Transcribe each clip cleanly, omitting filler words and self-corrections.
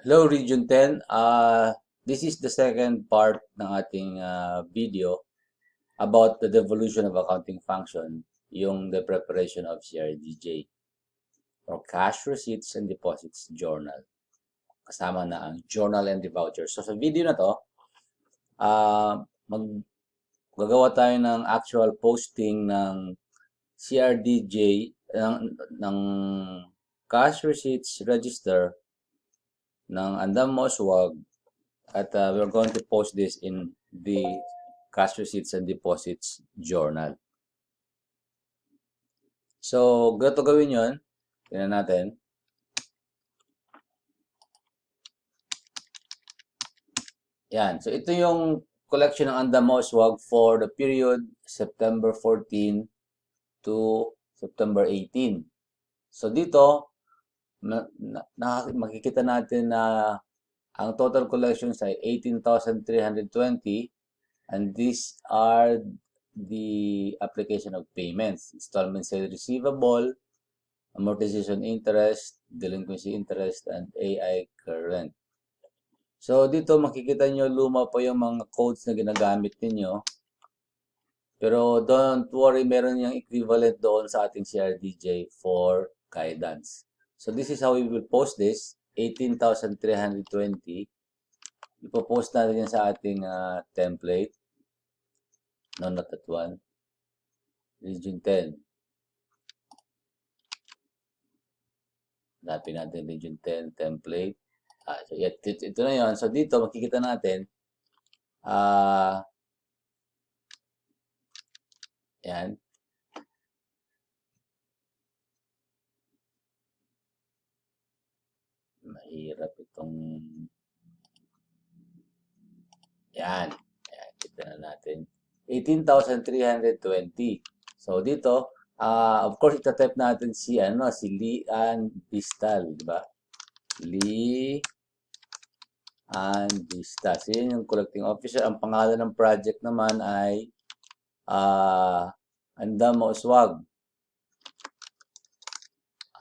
Hello, Region 10. This is the second part ng ating video about the devolution of accounting function, yung the preparation of CRDJ or Cash Receipts and Deposits Journal. Kasama na ang Journal and the Voucher. So sa video na to, gagawa tayo ng actual posting ng CRDJ ng Cash Receipts Register ng Andam Moswag at we're going to post this in the Cash Receipts and Deposits Journal. So, ganito gawin yun. Tingnan natin. Yan. So, ito yung collection ng Andam Moswag for the period September 14 to September 18. So, dito, makikita natin na ang total collections ay 18,320 and these are the application of payments, installment sale receivable, amortization interest, delinquency interest, and AI current. So dito makikita nyo luma pa yung mga codes na ginagamit ninyo. Pero don't worry, meron yung equivalent doon sa ating CRDJ for guidance. So this is how we will post this. 18,320. Ipopost natin yan sa ating template. No, not that one. Region 10. Hanapin natin Region 10 template. So ito na yun. So dito makikita natin yan. Mahirap itong yan. Ayan, kita na natin. 18,320. So dito, of course, itatype natin si Lian Bistal, di ba? Lian Bistal. So yun yung collecting officer. Ang pangalan ng project naman ay Andam Moswag.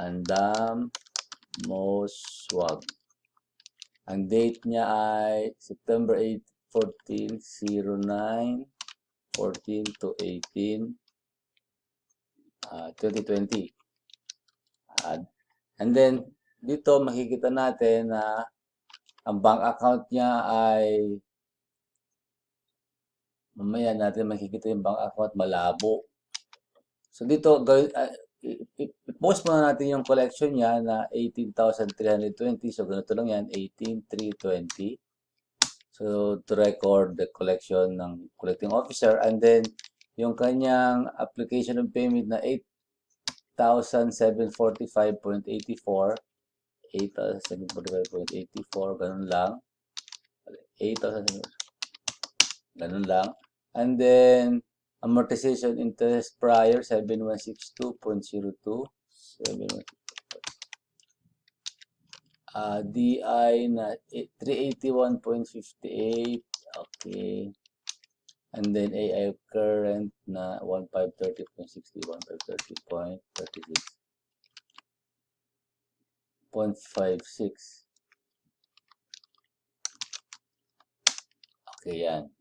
Andam Moswag. Ang date niya ay September 8, 14, 09, 14 to 18, 2020. And then, dito makikita natin na ang bank account niya ay, mamaya natin makikita yung bank account, malabo. So dito, i-post muna natin yung collection niya na 18,320. So ganito lang yan, 18,320. So to record the collection ng collecting officer. And then, yung kanyang application of payment na 8,745.84. 8,745.84. Ganun lang. 8,000. Ganun lang. And then, amortization interest prior 7162.02. 7162. DI na 381.58. Okay. And then AI current na 1530.60, 1530.36. 0.56. Okay, yan.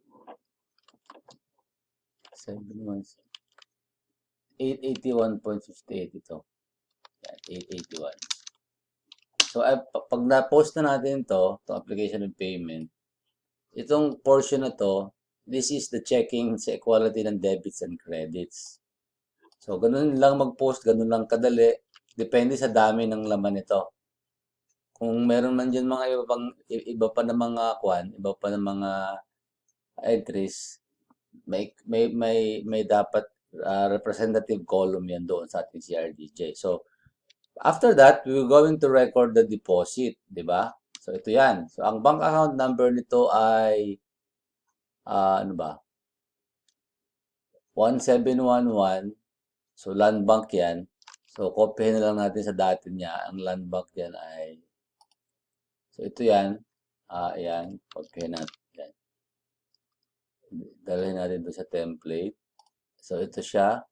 881.58 ito. Yan, 881. So, pag na-post na natin ito, itong application of payment, itong portion na to, this is the checking sa equality ng debits and credits. So, ganun lang mag-post, ganun lang kadali. Depende sa dami ng laman nito. Kung meron man dyan mga iba pa na mga iba pa na mga entries, may dapat representative column yan doon sa ating CRDJ. So, after that, we're going to record the deposit, di ba? So, ito yan. So, ang bank account number nito ay, ano ba? 1711. So, Land Bank yan. So, kopyahin na lang natin sa dati niya. Ang Land Bank yan ay, so, ito yan. Ayan. Kopyahin natin yan. Dalhin natin ito sa template. So, ito siya.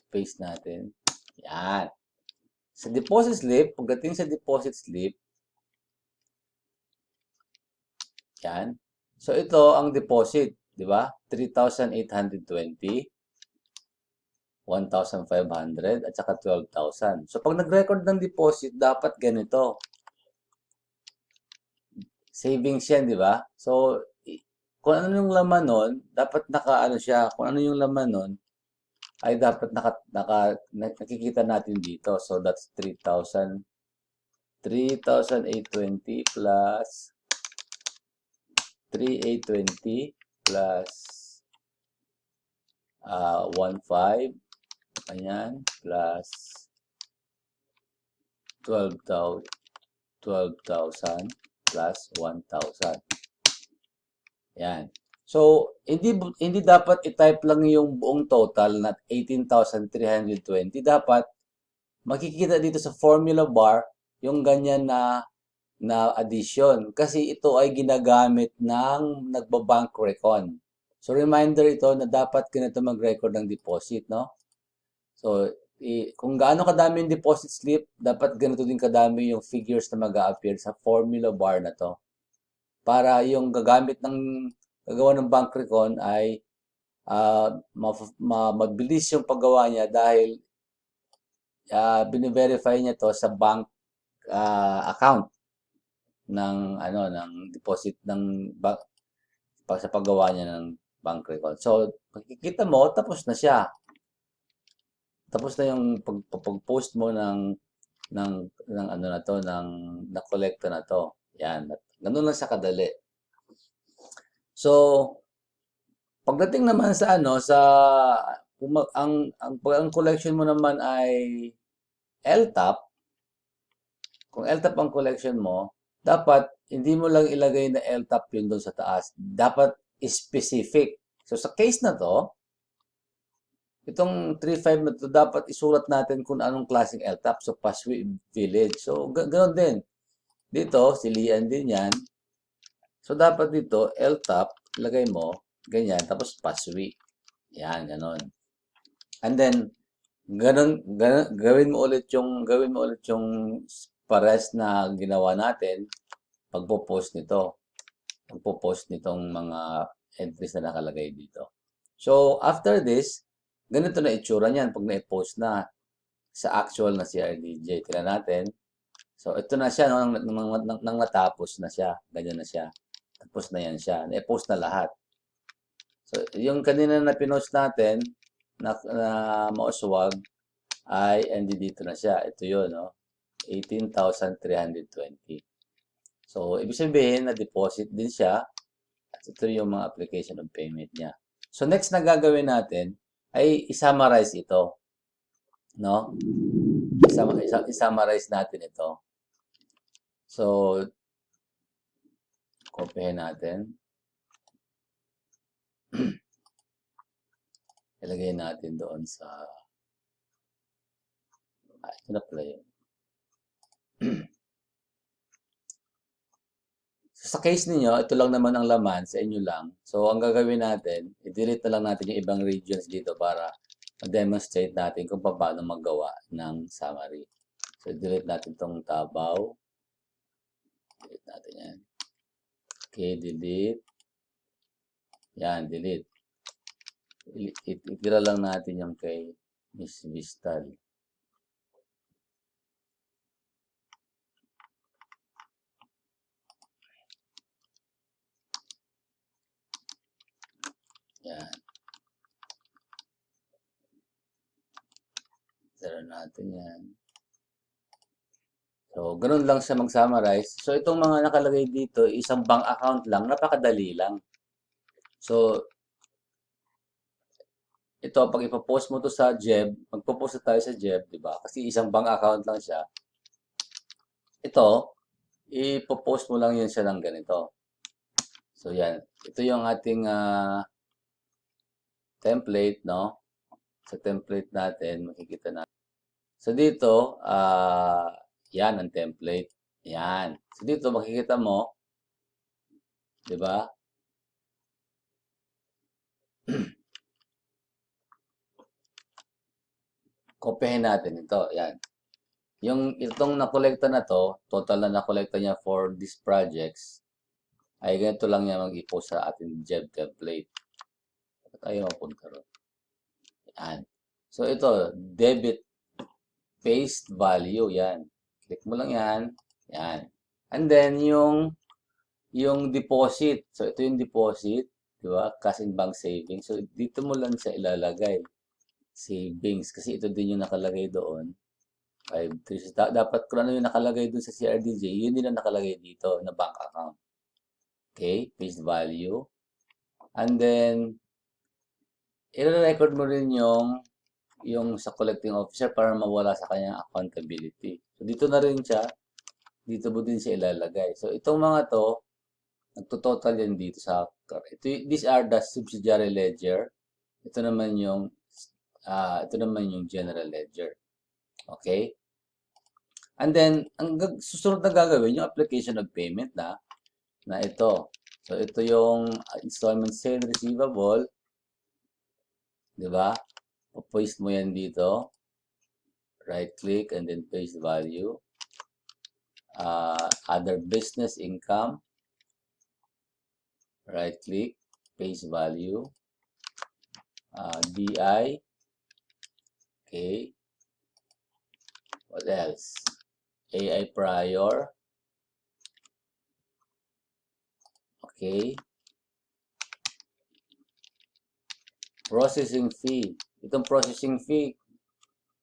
Paste natin. Yan. Sa deposit slip, pagdating sa deposit slip, yan. So, ito ang deposit, di ba? 3,820, 1,500, at saka 12,000. So, pag nag-record ng deposit, dapat ganito. Savings yan, di ba? So, kung ano yung laman nun, dapat naka-ano siya, kung ano yung laman nun, ay dapat nakikita natin dito. So, that's 3,000, 3,820 plus 3,820 plus 1,500, ayan, plus 12,000 plus 1,000. Yan. So, hindi dapat i-type lang yung buong total na 18,320. Dapat makikita dito sa formula bar yung ganyan na addition kasi ito ay ginagamit ng nagbabank recon. So, reminder ito na dapat ganito mag-record ng deposit, no? So, kung gaano kadami yung deposit slip, dapat ganito din kadami yung figures na mag-a-appear sa formula bar na to. Para yung gagawa ng bank recon ay mabilis yung paggawa niya dahil bine-verify niya to sa bank account ng deposit ng bank sa paggawa niya ng bank recon. So, makikita mo, tapos na siya. Tapos na yung pag-post mo ng ano na to, na kolekta na to. Yan. Ganun lang sa kadali. So, pagdating naman sa ang collection mo naman ay LTAP, kung LTAP ang collection mo, dapat hindi mo lang ilagay na LTAP yun doon sa taas. Dapat specific. So, sa case na to, itong 3.5 na to, dapat isulat natin kung anong klaseng LTAP. So, Paswi Village. So, ganoon din. Dito, silian din yan. So, dapat dito, LTAP, ilagay mo, ganyan, tapos Paswi. Yan, ganon. And then, gawin mo ulit yung pares na ginawa natin pagpo-post nito. Pagpo-post nitong mga entries na nakalagay dito. So, after this, ganito na itsura niyan pag na-post na sa actual na CRDJ. Tingnan natin. So, ito na siya, no? Nang natapos na siya. Ganyan na siya. Tapos na yan siya. Na-post na lahat. So, yung kanina na pinost natin, na mauswag, ay hindi dito na siya. Ito yun, no? 18,320. So, ibig sabihin na deposit din siya. At ito yung mga application of payment niya. So, next na gagawin natin ay i-summarize ito. No? I-summarize natin ito. So, copyhin natin. Ilagay natin doon sa ito na pala yun. So, sa case ninyo, ito lang naman ang laman sa inyo lang. So, ang gagawin natin, i-delete na lang natin yung ibang regions dito para ma-demonstrate natin kung paano magawa ng summary. So, delete natin itong Tabaw. Delete natin yan. Okay, delete. Yan, delete. Itira lang natin yung kay Miss Vistal. Yan. Itira natin yan. So, ganun lang siya mag-summarize. So, itong mga nakalagay dito, isang bank account lang, napakadali lang. So, ito, pag ipopost mo to sa Jeb, magpo-post tayo sa Jeb, di ba? Kasi isang bank account lang siya. Ito, ipopost mo lang yun siya ng ganito. So, yan. Ito yung ating template, no? Sa template natin, makikita natin. So, dito, yan ang template. Yan. So, dito, makikita mo, di ba? Kopyahin natin ito. Yan. itong nakolekta na to, total na nakolekta niya for these projects, ay ganito lang niya mag-i-post sa ating Jev template. Tayo mapunta ron. Yan. So, ito, debit paste value. Yan. Click mo lang yan. Yan. And then, yung deposit. So, ito yung deposit. Di ba? Cash in bank savings. So, dito mo lang siya ilalagay. Savings. Kasi ito din yung nakalagay doon. 5, 3. Dapat kung ano yung nakalagay doon sa CRDJ, yun din ang nakalagay dito na bank account. Okay? Paste value. And then, i-record mo rin yung sa collecting officer para mawala sa kanyang accountability. So, dito na rin siya. Dito mo din siya ilalagay. So, itong mga to, nagtototal yan dito sa these are the subsidiary ledger. Ito naman yung general ledger. Okay? And then, ang susunod na gagawin, yung application of payment na ito. So, ito yung installment sale receivable. Di ba? Paste mo yan dito. Right click and then paste value. Other business income. Right click, paste value. DI. Okay. What else? AI prior. Okay. Processing fee. Itong processing fee,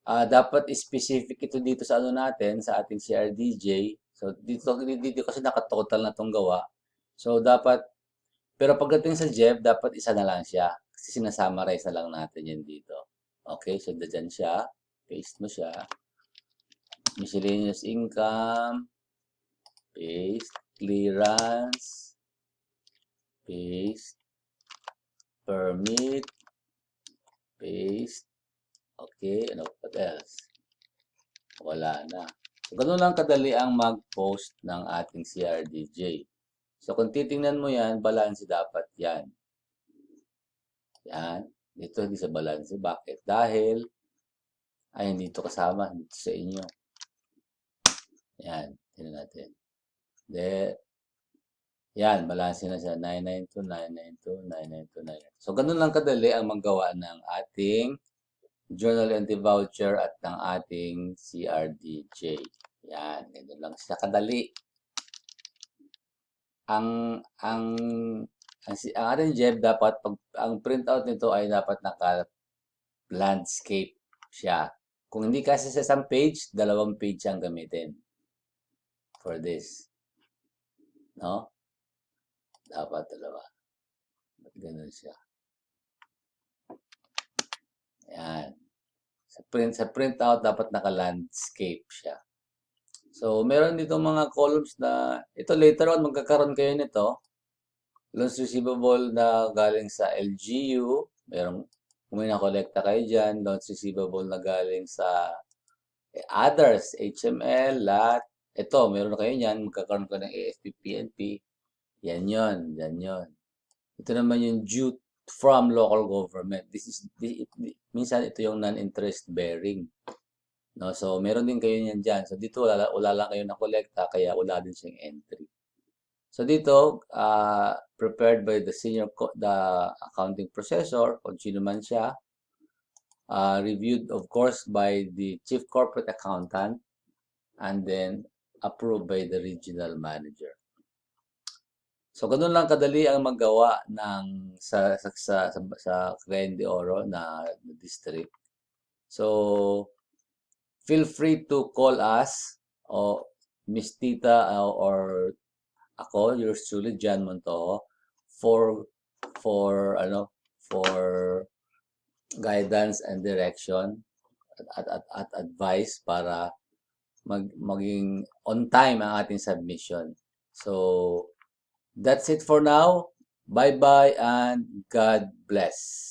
dapat specific ito dito sa ano natin, sa ating CRDJ. So, dito kasi nakatotal na itong gawa. So, dapat, pero pagdating sa Jev, dapat isa na lang siya. Kasi sinasummarize na lang natin yan dito. Okay, so dyan siya. Paste mo siya. Miscellaneous income. Paste. Clearance. Paste. Permit. Paste. Okay, what else? Wala na. So, ganun lang kadali ang mag-post ng ating CRDJ. So, kung titingnan mo yan, balance dapat yan. Yan. Dito hindi sa balance. Bakit? Dahil, ay, hindi ito kasama. Dito sa inyo. Yan. Tingnan natin. Yan. Balance na siya. 992, 992, 992, 992. So, ganun lang kadali ang maggawa ng ating journal entry voucher at ng ating CRDJ. Yan. Ganun lang siya kadali. Ang ating Jev, dapat, ang printout nito ay dapat naka-landscape siya. Kung hindi kasi sa isang page, 2 page ang gamitin for this. No? Dapat 2. Ganun siya. Yan. Sa printout, dapat naka-landscape siya. So, meron dito mga columns na, ito later on, magkakaroon kayo nito. Loans receivable na galing sa LGU, kung may nakolekta kayo dyan, loans receivable na galing sa others, HML, lahat. Ito, meron kayo yan, magkakaroon ka ng AFP, PNP. Yan yon. Ito naman yung due from local government. Minsan ito yung non-interest bearing. No? So, meron din kayo yan dyan. So, dito wala lang kayo nakolekta, kaya wala din siyang entry. So, dito, prepared by the accounting processor, kung sino man siya, reviewed, of course, by the chief corporate accountant, and then approved by the regional manager. So, ganun lang kadali ang maggawa ng sa Cagayan de Oro na district. So, feel free to call us o Miss Tita or ako, yours truly, John Montojo, for guidance and direction at advice para maging on time ang ating submission. So, that's it for now. Bye-bye and God bless.